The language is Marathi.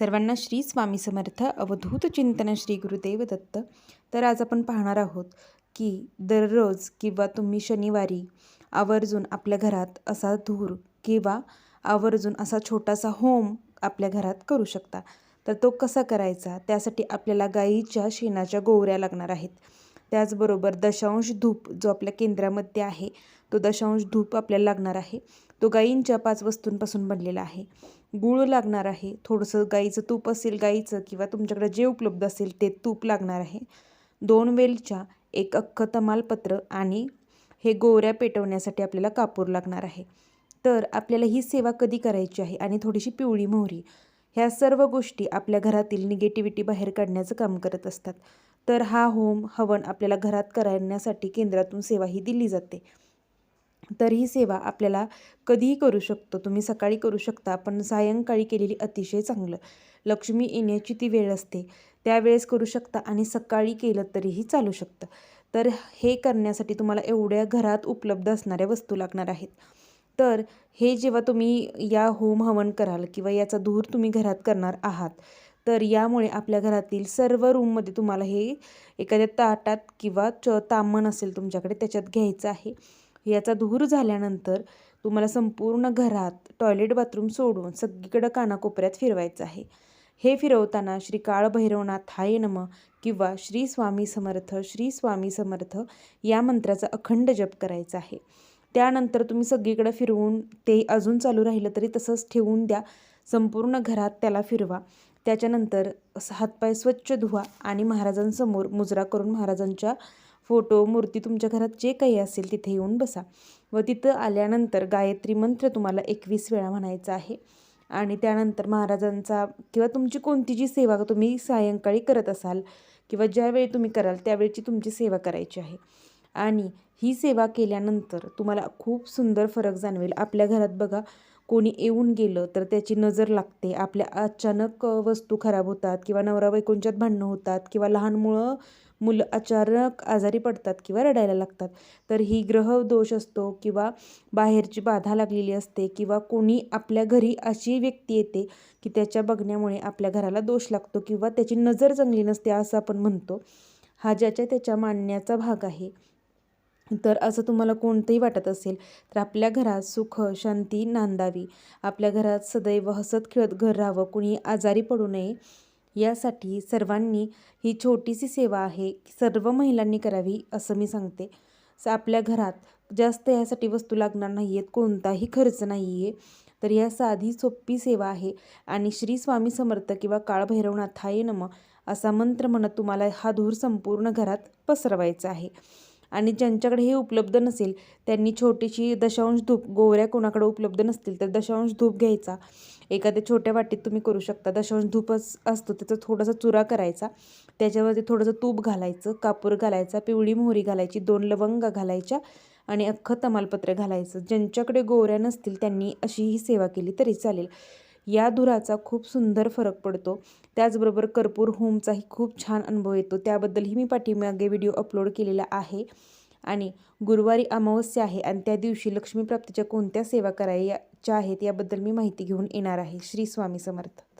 सर्वांना श्री स्वामी समर्थ. अवधूत चिंतन श्री गुरुदेव दत्त. तर आज आपण पाहणार आहोत की दररोज किंवा तुम्ही शनिवारी आवर्जून आपल्या घरात असा धूर किंवा आवर्जून असा छोटासा होम आपल्या घरात करू शकता. तर तो कसा करायचा, त्यासाठी आपल्याला गाईच्या शेणाच्या गोवऱ्या लागणार आहेत. त्याचबरोबर दशांश धूप जो आपल्या केंद्रामध्ये आहे तो दशांश धूप आपल्याला लागणार आहे. तो गाईंच्या 5 वस्तूंपासून बनलेला आहे. गूळ लागणार आहे, थोडंसं गाईचं तूप असेल गाईचं किंवा तुमच्याकडे जे उपलब्ध असेल ते तूप लागणार आहे. 2 वेलच्या, 1 अख्खं तमालपत्र आणि हे गोवऱ्या पेटवण्यासाठी आपल्याला कापूर लागणार आहे. तर आपल्याला ही सेवा कधी करायची आहे आणि थोडीशी पिवळी मोहरी, ह्या सर्व गोष्टी आपल्या घरातील निगेटिव्हिटी बाहेर काढण्याचं काम करत असतात. तर हा होम हवन आपल्याला घरात करण्यासाठी केंद्रातून सेवा ही दिली जाते. तर ही सेवा आपल्याला कधीही करू शकतो. तुम्ही सकाळी करू शकता, पण सायंकाळी केलेली अतिशय चांगलं. लक्ष्मी येण्याची ती वेळ असते त्यावेळेस करू शकता आणि सकाळी केलं तरीही चालू शकतं. तर हे करण्यासाठी तुम्हाला एवढ्या घरात उपलब्ध असणाऱ्या वस्तू लागणार आहेत. तर हे जेव्हा तुम्ही या होम हवन कराल किंवा याचा धूर तुम्ही घरात करणार आहात, तर यामुळे आपल्या घरातील सर्व रूममध्ये तुम्हाला हे एखाद्या ताटात किंवा ताम्हण असेल तुमच्याकडे त्याच्यात घ्यायचं आहे. याचा धूर झाल्यानंतर तुम्हाला संपूर्ण घरात टॉयलेट बाथरूम सोडून सगळीकडं कानाकोपऱ्यात फिरवायचं आहे. हे फिरवताना श्री काळभैरवनाथाय नमः किंवा श्री स्वामी समर्थ श्री स्वामी समर्थ या मंत्राचा अखंड जप करायचा आहे. त्यानंतर तुम्ही सगळीकडे फिरवून ते अजून चालू राहिलं तरी तसंच ठेवून द्या. संपूर्ण घरात त्याला फिरवा. त्याच्यानंतर हातपाय स्वच्छ धुवा आणि महाराजांसमोर मुजरा करून महाराजांच्या फोटो, मूर्ती तुमच्या घरात जे काही असेल तिथे येऊन बसा व तिथं आल्यानंतर गायत्री मंत्र तुम्हाला 21 वेळा म्हणायचा आहे. आणि त्यानंतर महाराजांचा किंवा तुमची कोणती जी सेवा तुम्ही सायंकाळी करत असाल किंवा ज्यावेळी तुम्ही कराल त्यावेळची तुमची सेवा करायची आहे. आणि ही सेवा केल्यानंतर तुम्हाला खूप सुंदर फरक जाणवेल. आपल्या घरात बघा, कोणी येऊन गेलं तर त्याची नजर लागते. आपल्या अचानक वस्तू खराब होतात किंवा नवरा बायकोंच्यात भांडणं होतात किंवा लहान मुलं अचानक आजारी पडतात किंवा रडायला लागतात. तर ही ग्रह दोष असतो किंवा बाहेरची बाधा लागलेली असते किंवा कोणी आपल्या घरी अशी व्यक्ती येते की त्याच्या बघण्यामुळे आपल्या घराला दोष लागतो किंवा त्याची नजर चांगली नसते असं आपण म्हणतो. हा ज्याच्या त्याच्या मानण्याचा भाग आहे. तर असं तुम्हाला कोणतंही वाटत असेल तर आपल्या घरात सुख शांती नांदावी, आपल्या घरात सदैव हसत खेळत घर राहावं, कुणी आजारी पडू नये, यासाठी सर्वांनी ही छोटीशी सेवा आहे सर्व महिलांनी करावी असं मी सांगते. आपल्या घरात जास्त यासाठी वस्तू लागणार नाही आहेत, कोणताही खर्च नाही आहे. तर या साधी सोपी सेवा आहे आणि श्री स्वामी समर्थ किंवा काळभैरवनाथाय नमः असा मंत्र म्हणत तुम्हाला हा धूर संपूर्ण घरात पसरवायचा आहे. आणि ज्यांच्याकडे हे उपलब्ध नसेल त्यांनी छोटीशी दशांश धूप, गोवऱ्या कोणाकडे उपलब्ध नसतील तर दशांश धूप घ्यायचा. एखाद्या छोट्या वाटीत तुम्ही करू शकता. दशांश धूपच असतो त्याचा थोडासा चुरा करायचा, त्याच्यावरती थोडंसं तूप घालायचं, कापूर घालायचा, पिवळी मोहरी घालायची, 2 लवंगा घालायच्या आणि अख्खं तमालपत्र घालायचं. ज्यांच्याकडे गोवऱ्या नसतील त्यांनी अशी ही सेवा केली तरी चालेल. या धुराचा खूप सुंदर फरक पडतो. त्याचबरोबर कर्पूर होमचाही खूप छान अनुभव येतो. त्याबद्दलही मी पाठीमागे व्हिडिओ अपलोड केलेला आहे. आणि गुरुवारी अमावस्या आहे आणि त्या दिवशी लक्ष्मीप्राप्तीच्या कोणत्या सेवा करायच्या आहेत याबद्दल मी माहिती घेऊन येणार आहे. श्री स्वामी समर्थ.